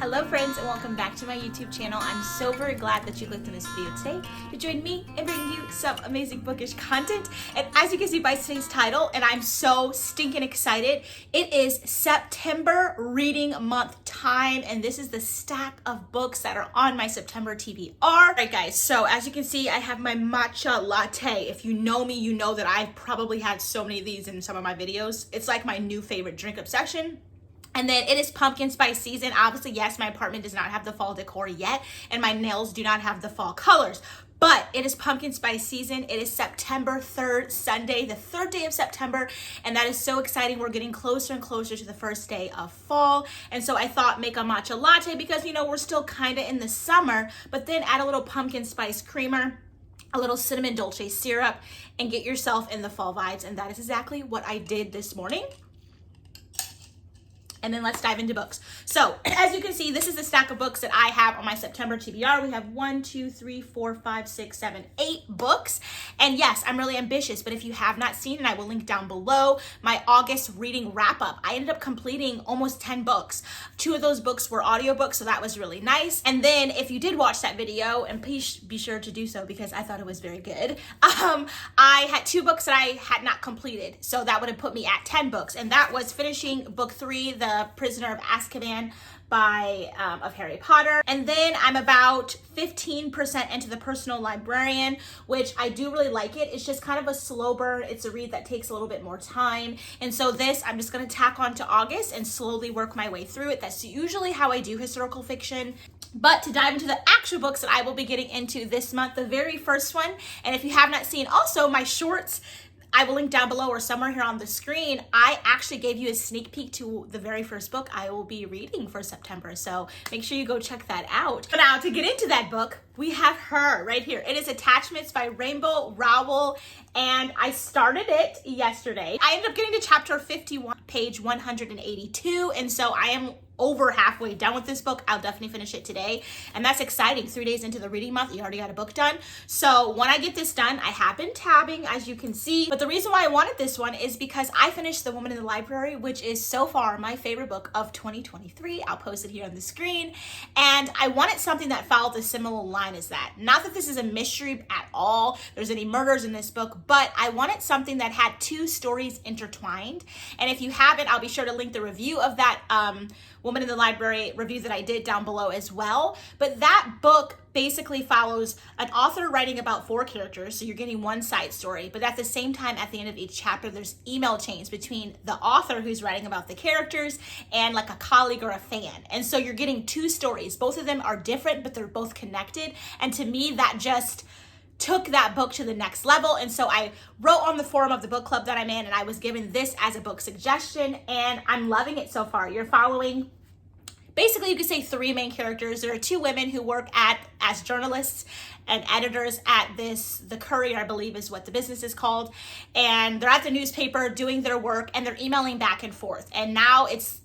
Hello friends, and welcome back to my YouTube channel. I'm so very glad that you clicked on this video today to join me in bringing you some amazing bookish content. And as you can see by today's title, and I'm so stinking excited, it is September reading month time, and this is the stack of books that are on my September TBR. Alright guys, so as you can see, I have my matcha latte. If you know me, you know that I've probably had so many of these in some of my videos. It's like my new favorite drink obsession. And then it is pumpkin spice season. Obviously, yes, my apartment does not have the fall decor yet, and my nails do not have the fall colors. But it is pumpkin spice season. It is September 3rd, Sunday, the 3rd day of September, and that is so exciting. We're getting closer and closer to the first day of fall, and so I thought make a matcha latte because, you know, we're still kind of in the summer, but then add a little pumpkin spice creamer, a little cinnamon dolce syrup, and get yourself in the fall vibes, and that is exactly what I did this morning. And then let's dive into books. So as you can see, this is the stack of books that I have on my September TBR. We have 1, 2, 3, 4, 5, 6, 7, 8 books. And yes, I'm really ambitious, but if you have not seen, and I will link down below, my August reading wrap up, I ended up completing almost 10 books. 2 of those books were audiobooks, so that was really nice. And then if you did watch that video, and please be sure to do so because I thought it was very good, I had 2 books that I had not completed. So that would have put me at 10 books. And that was finishing book 3, The Prisoner of Azkaban of Harry Potter. And then I'm about 15% into The Personal Librarian, which I do really like it. It's just kind of a slow burn. It's a read that takes a little bit more time. And so this, I'm just going to tack on to August and slowly work my way through it. That's usually how I do historical fiction. But to dive into the actual books that I will be getting into this month, the very first one, and if you have not seen also my shorts, I will link down below or somewhere here on the screen. I actually gave you a sneak peek to the very first book I will be reading for September. So make sure you go check that out. But now to get into that book, we have her right here. It is Attachments by Rainbow Rowell, and I started it yesterday. I ended up getting to chapter 51, page 182, and so I am over halfway done with this book. I'll definitely finish it today, and that's exciting. 3 days into the reading month, you already got a book done. So when I get this done, I have been tabbing, as you can see, but the reason why I wanted this one is because I finished The Woman in the Library, which is so far my favorite book of 2023. I'll post it here on the screen, and I wanted something that followed a similar line as that. Not that this is a mystery at all, there's any murders in this book, but I wanted something that had 2 stories intertwined. And if you haven't, I'll be sure to link the review of that Woman in the Library review that I did down below as well. But that book basically follows an author writing about 4 characters, so you're getting one side story, but at the same time, at the end of each chapter, there's email chains between the author who's writing about the characters and like a colleague or a fan. And so you're getting 2 stories. Both of them are different, but they're both connected. And to me, that just took that book to the next level. And so I wrote on the forum of the book club that I'm in, and I was given this as a book suggestion, and I'm loving it so far. You're following, basically you could say 3 main characters. There are 2 women who work as journalists and editors at the Courier, I believe is what the business is called. And they're at the newspaper doing their work, and they're emailing back and forth. And now it's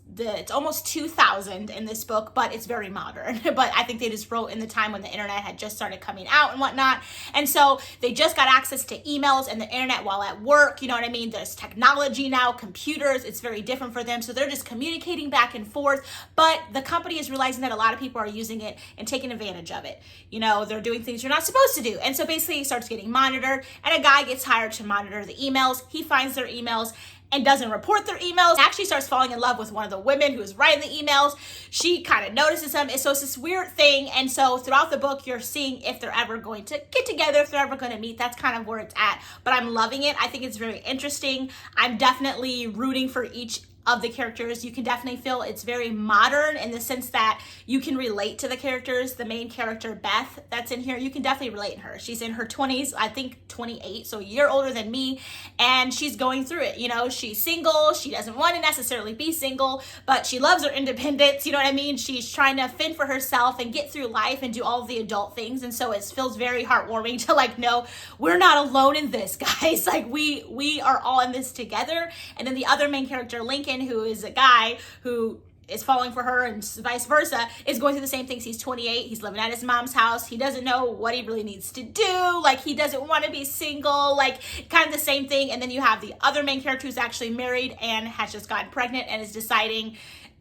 almost 2000 in this book, but it's very modern. But I think they just wrote in the time when the internet had just started coming out and whatnot. And so they just got access to emails and the internet while at work. You know what I mean? There's technology now, computers. It's very different for them. So they're just communicating back and forth. But the company is realizing that a lot of people are using it and taking advantage of it. You know, they're doing things you're not supposed to do. And so basically he starts getting monitored, and a guy gets hired to monitor the emails. He finds their emails and doesn't report their emails. Actually starts falling in love with one of the women who is writing the emails. She kind of notices him. So it's this weird thing. And so throughout the book, you're seeing if they're ever going to get together, if they're ever going to meet. That's kind of where it's at. But I'm loving it. I think it's very interesting. I'm definitely rooting for each of the characters. You can definitely feel it's very modern in the sense that you can relate to the characters. The main character, Beth, that's in here, you can definitely relate to her. She's in her 20s, I think 28, so a year older than me, and she's going through it. You know, she's single. She doesn't want to necessarily be single, but she loves her independence. You know what I mean? She's trying to fend for herself and get through life and do all of the adult things. And so it feels very heartwarming to like, no, we're not alone in this, guys. Like we are all in this together. And then the other main character, Lincoln, who is a guy who is falling for her and vice versa, is going through the same things. He's 28. He's living at his mom's house. He doesn't know what he really needs to do. Like, he doesn't want to be single, like kind of the same thing. And then you have the other main character who's actually married and has just gotten pregnant and is deciding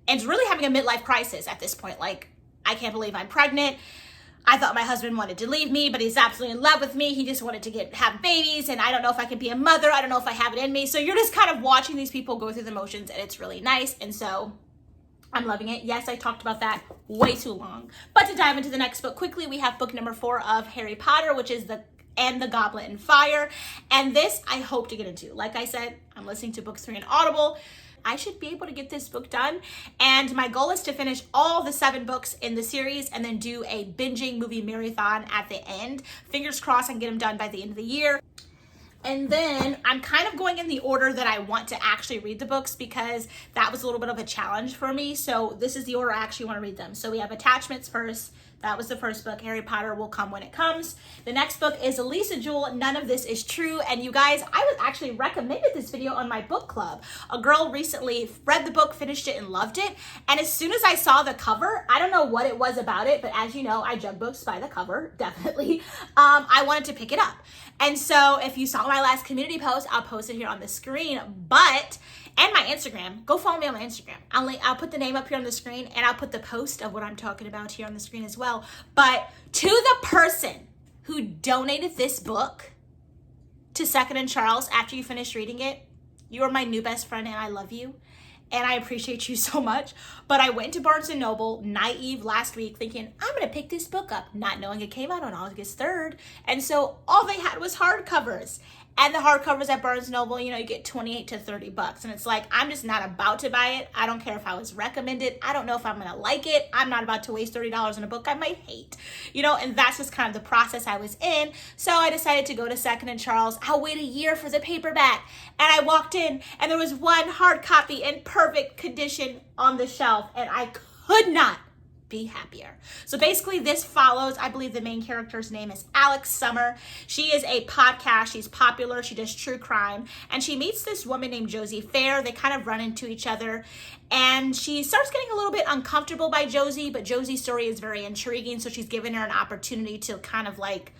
and really having a midlife crisis at this point. Like, I can't believe I'm pregnant. I thought my husband wanted to leave me, but he's absolutely in love with me. He just wanted to have babies, and I don't know if I can be a mother. I don't know if I have it in me. So you're just kind of watching these people go through the motions, and it's really nice. And so I'm loving it. Yes, I talked about that way too long. But to dive into the next book quickly, we have book number 4 of Harry Potter, which is the Goblet and Fire. And this I hope to get into. Like I said, I'm listening to book 3 on Audible. I should be able to get this book done. And my goal is to finish all the 7 books in the series and then do a binging movie marathon at the end. Fingers crossed I can get them done by the end of the year. And then I'm kind of going in the order that I want to actually read the books, because that was a little bit of a challenge for me. So this is the order I actually want to read them. So we have Attachments first. That was the first book. Harry Potter will come when it comes. The next book is Elisa Jewell, None of This Is True. And you guys, I was actually recommended this video on my book club. A girl recently read the book, finished it, and loved it. And as soon as I saw the cover, I don't know what it was about it, but as you know, I judge books by the cover, definitely. I wanted to pick it up. And so if you saw my last community post, I'll post it here on the screen, and my Instagram. Go follow me on my Instagram. I'll put the name up here on the screen, and I'll put the post of what I'm talking about here on the screen as well. But to the person who donated this book to Second and Charles after you finished reading it, you are my new best friend, and I love you. And I appreciate you so much. But I went to Barnes & Noble, naive, last week, thinking, I'm going to pick this book up, not knowing it came out on August 3rd. And so all they had was hardcovers. And the hardcovers at Barnes & Noble, you get 28 to 30 bucks. And it's like, I'm just not about to buy it. I don't care if I was recommended. I don't know if I'm going to like it. I'm not about to waste $30 on a book I might hate. And that's just kind of the process I was in. So I decided to go to Second and Charles. I'll wait a year for the paperback. And I walked in, and there was one hard copy in perfect condition on the shelf. And I could not be happier. So basically this follows, I believe the main character's name is Alex Summer. She is a podcast. She's popular. She does true crime. And she meets this woman named Josie Fair. They kind of run into each other. And she starts getting a little bit uncomfortable by Josie, but Josie's story is very intriguing. So she's given her an opportunity to kind of like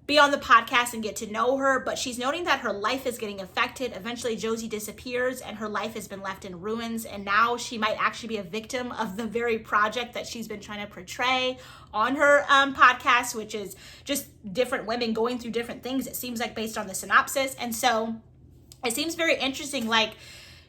be on the podcast and get to know her, but she's noting that her life is getting affected. Eventually Josie disappears and her life has been left in ruins, and now she might actually be a victim of the very project that she's been trying to portray on her podcast, which is just different women going through different things, it seems like, based on the synopsis. And so it seems very interesting, like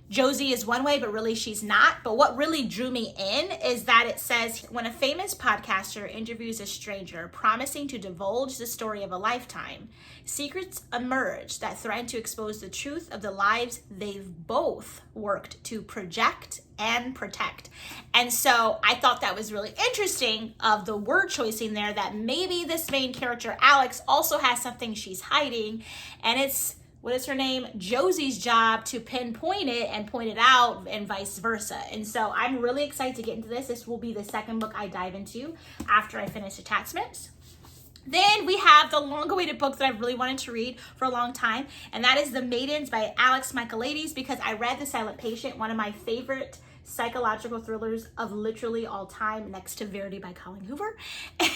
Josie is one way, but really she's not. But what really drew me in is that it says, when a famous podcaster interviews a stranger promising to divulge the story of a lifetime, secrets emerge that threaten to expose the truth of the lives they've both worked to project and protect. And so I thought that was really interesting of the word choicing there, that maybe this main character, Alex, also has something she's hiding, and it's, what is her name? Josie's job to pinpoint it and point it out, and vice versa. And so I'm really excited to get into this. This will be the second book I dive into after I finish Attachments. Then we have the long-awaited book that I've really wanted to read for a long time, and that is The Maidens by Alex Michaelides, because I read The Silent Patient, one of my favorite psychological thrillers of literally all time, next to Verity by Colleen Hoover.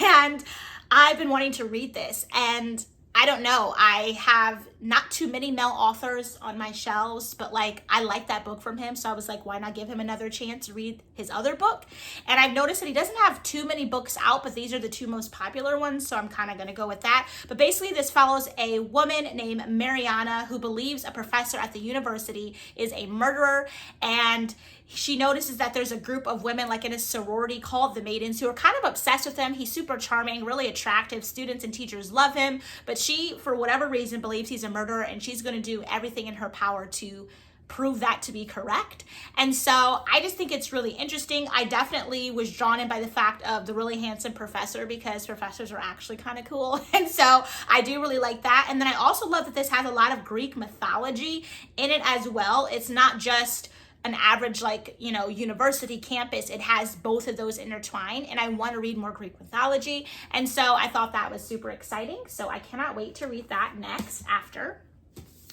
And I've been wanting to read this, and I don't know, I have not too many male authors on my shelves, but like I like that book from him, so I was like, why not give him another chance to read his other book? And I've noticed that he doesn't have too many books out, but these are the 2 most popular ones, so I'm kind of going to go with that. But basically this follows a woman named Mariana who believes a professor at the university is a murderer, and she notices that there's a group of women like in a sorority called the Maidens who are kind of obsessed with him. He's super charming, really attractive. Students and teachers love him, but she, for whatever reason, believes he's a murderer, and she's going to do everything in her power to prove that to be correct. And so I just think it's really interesting. I definitely was drawn in by the fact of the really handsome professor, because professors are actually kind of cool. And so I do really like that. And then I also love that this has a lot of Greek mythology in it as well. It's not just an average university campus. It has both of those intertwined, and I want to read more Greek mythology, and so I thought that was super exciting. So I cannot wait to read that next after.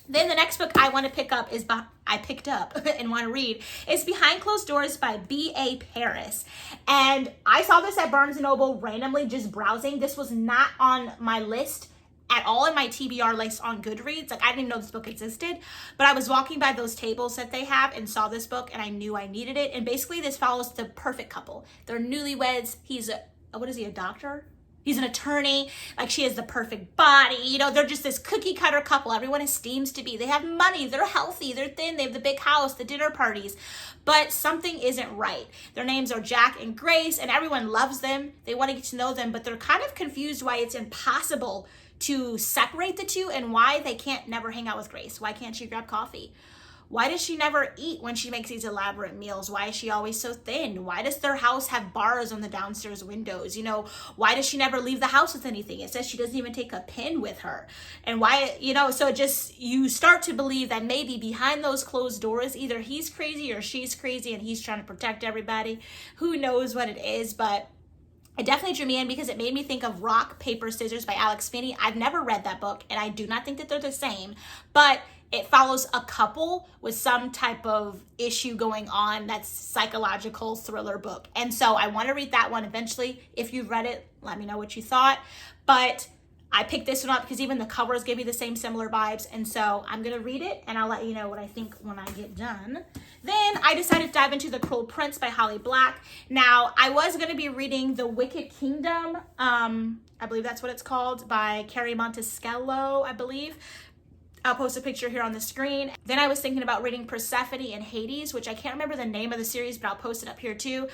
Then the next book I want to pick up is I picked up and want to read is Behind Closed Doors by B.A. Paris. And I saw this at Barnes & Noble randomly just browsing. This was not on my list at all in my TBR list on Goodreads. Like, I didn't even know this book existed, but I was walking by those tables that they have and saw this book, and I knew I needed it. And basically this follows the perfect couple. They're newlyweds. He's a doctor? He's an attorney. Like, she has the perfect body. You know, they're just this cookie cutter couple everyone esteems to be. They have money, they're healthy, they're thin, they have the big house, the dinner parties, but something isn't right. Their names are Jack and Grace, and everyone loves them. They want to get to know them, but they're kind of confused why it's impossible to separate the two and why they can't never hang out with Grace. Why can't she grab coffee? Why does she never eat when she makes these elaborate meals? Why is she always so thin? Why does their house have bars on the downstairs windows? You know, why does she never leave the house with anything? It says she doesn't even take a pen with her. And why, you know, so just, you start to believe that maybe behind those closed doors, either he's crazy or she's crazy and he's trying to protect everybody. Who knows what it is, but it definitely drew me in because it made me think of Rock, Paper, Scissors by Alex Finney. I've never read that book, and I do not think that they're the same, but it follows a couple with some type of issue going on. That's psychological thriller book. And so I want to read that one eventually. If you've read it, let me know what you thought. But I picked this one up because even the covers give me the same similar vibes. And so I'm going to read it, and I'll let you know what I think when I get done. Then I decided to dive into The Cruel Prince by Holly Black. Now, I was going to be reading The Wicked Kingdom. I believe that's what it's called, by Carrie Montesquieu, I believe. I'll post a picture here on the screen. Then I was thinking about reading Persephone and Hades, which I can't remember the name of the series, but I'll post it up here too.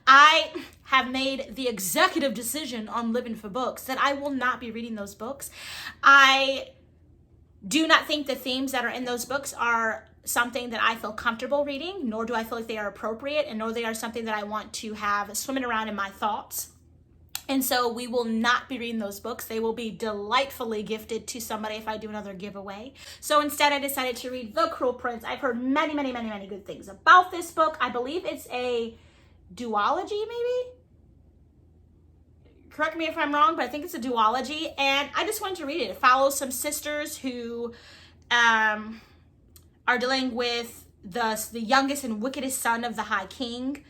I have made the executive decision on Living for Books that I will not be reading those books. I do not think the themes that are in those books are something that I feel comfortable reading, nor do I feel like they are appropriate, and nor they are something that I want to have swimming around in my thoughts. And so we will not be reading those books. They will be delightfully gifted to somebody if I do another giveaway. So instead I decided to read The Cruel Prince. I've heard many, many, many, many good things about this book. I believe it's a duology, maybe? Correct me if I'm wrong, but I think it's a duology. And I just wanted to read it. It follows some sisters who are dealing with the youngest and wickedest son of the High King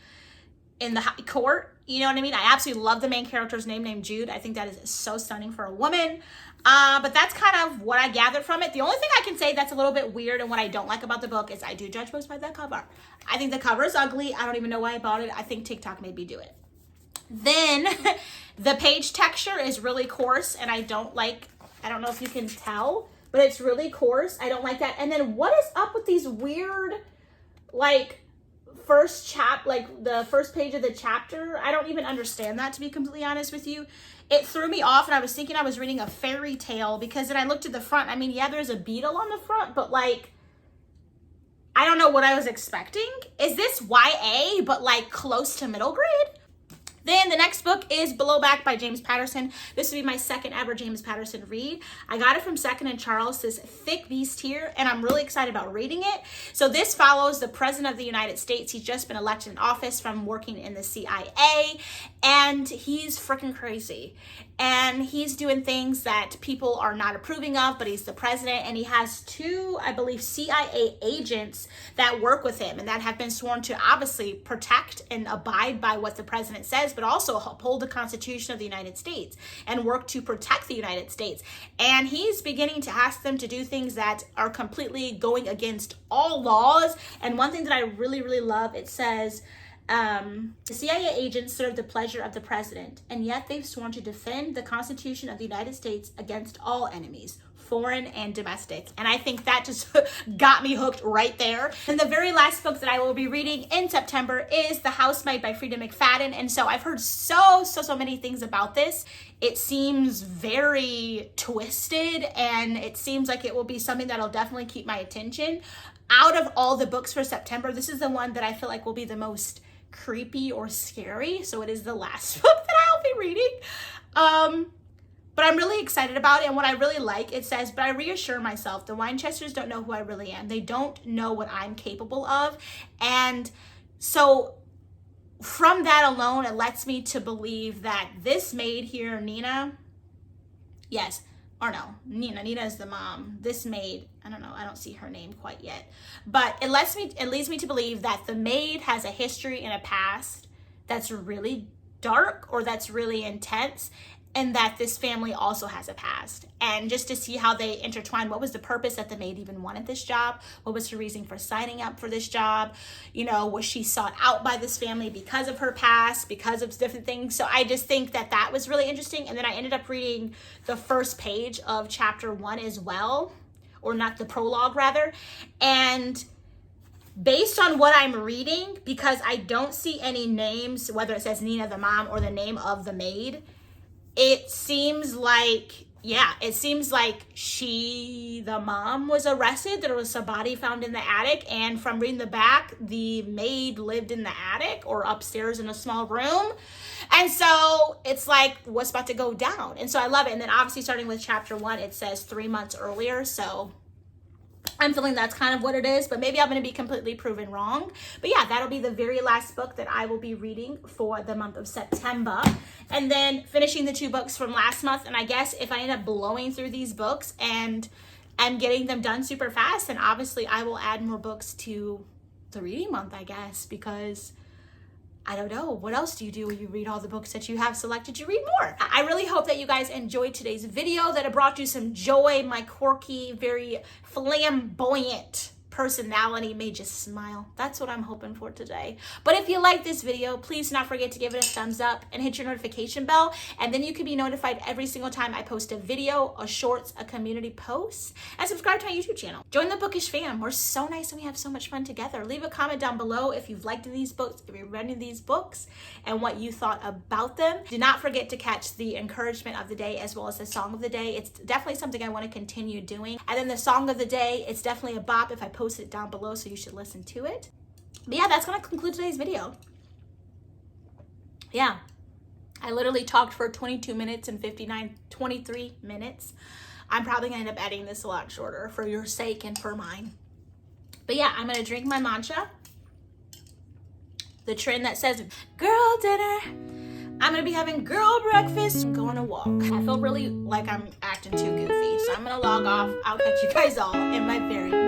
in the high court. You know what I mean? I absolutely love the main character's name, named Jude. I think that is so stunning for a woman. But that's kind of what I gathered from it. The only thing I can say that's a little bit weird and what I don't like about the book is I do judge books by that cover. I think the cover is ugly. I don't even know why I bought it. I think TikTok made me do it. Then the page texture is really coarse, and I don't know if you can tell, but it's really coarse. I don't like that. And then what is up with these weird, like, the first page of the chapter? I don't even understand that, to be completely honest with you. It threw me off, and I was thinking I was reading a fairy tale, because then I looked at the front. I mean, yeah, there's a beetle on the front, but like, I don't know what I was expecting. Is this YA, but like close to middle grade? Then the next book is Below Back by James Patterson. This will be my second ever James Patterson read. I got it from Second and Charles, this thick beast here, and I'm really excited about reading it. So this follows the President of the United States. He's just been elected in office from working in the CIA, and he's freaking crazy. And he's doing things that people are not approving of, but he's the president, and he has two, I believe, CIA agents that work with him and that have been sworn to obviously protect and abide by what the president says, but also uphold the Constitution of the United States and work to protect the United States. And he's beginning to ask them to do things that are completely going against all laws. And one thing that I really, really love, it says, the CIA agents serve the pleasure of the president, and yet they've sworn to defend the Constitution of the United States against all enemies, foreign and domestic. And I think that just got me hooked right there. And the very last book that I will be reading in September is The Housemaid by Frida McFadden. And so I've heard so many things about this. It seems very twisted, and it seems like it will be something that'll definitely keep my attention. Out of all the books for September, this is the one that I feel like will be the most creepy or scary. So it is the last book that I'll be reading. But I'm really excited about it. And what I really like, it says, but I reassure myself, the Winchesters don't know who I really am. They don't know what I'm capable of. And so from that alone, it lets me to believe that this maid here, Nina, Nina is the mom. This maid, I don't know, I don't see her name quite yet. But it leads me to believe that the maid has a history and a past that's really dark or that's really intense. and that this family also has a past, and just to see how they intertwine. What was the purpose that the maid even wanted this job? What was her reason for signing up for this job? You know, was she sought out by this family because of her past, because of different things? So I just think that that was really interesting. And then I ended up reading the first page of chapter 1 as well, or not, the prologue rather. And based on what I'm reading, because I don't see any names, whether it says Nina the mom or the name of the maid, it seems like, yeah, it seems like the mom was arrested. There was a body found in the attic. And from reading the back, the maid lived in the attic or upstairs in a small room. And so it's like, what's about to go down? And so I love it. And then obviously starting with chapter 1, it says 3 months earlier. So I'm feeling that's kind of what it is, but maybe I'm going to be completely proven wrong. But yeah, that'll be the very last book that I will be reading for the month of September. And then finishing the 2 books from last month. And I guess if I end up blowing through these books and I'm getting them done super fast, then obviously I will add more books to the reading month, I guess, because I don't know. What else do you do when you read all the books that you have selected? You read more. I really hope that you guys enjoyed today's video, that it brought you some joy. My quirky, very flamboyant personality made you smile. That's what I'm hoping for today. But if you like this video, please do not forget to give it a thumbs up and hit your notification bell. And then you can be notified every single time I post a video, a shorts, a community post, and subscribe to my YouTube channel. Join the Bookish fam. We're so nice and we have so much fun together. Leave a comment down below if you've liked these books, if you're reading these books, and what you thought about them. Do not forget to catch the encouragement of the day as well as the song of the day. It's definitely something I want to continue doing. And then the song of the day, it's definitely a bop if I post it down below, so you should listen to it. But yeah, that's gonna conclude today's video. Yeah, I literally talked for 22 minutes and 23 minutes. I'm probably gonna end up editing this a lot shorter for your sake and for mine. But yeah, I'm gonna drink my matcha, the trend that says girl dinner. I'm gonna be having girl breakfast and go on a walk. I feel really like I'm acting too goofy, so I'm gonna log off. I'll catch you guys all in my very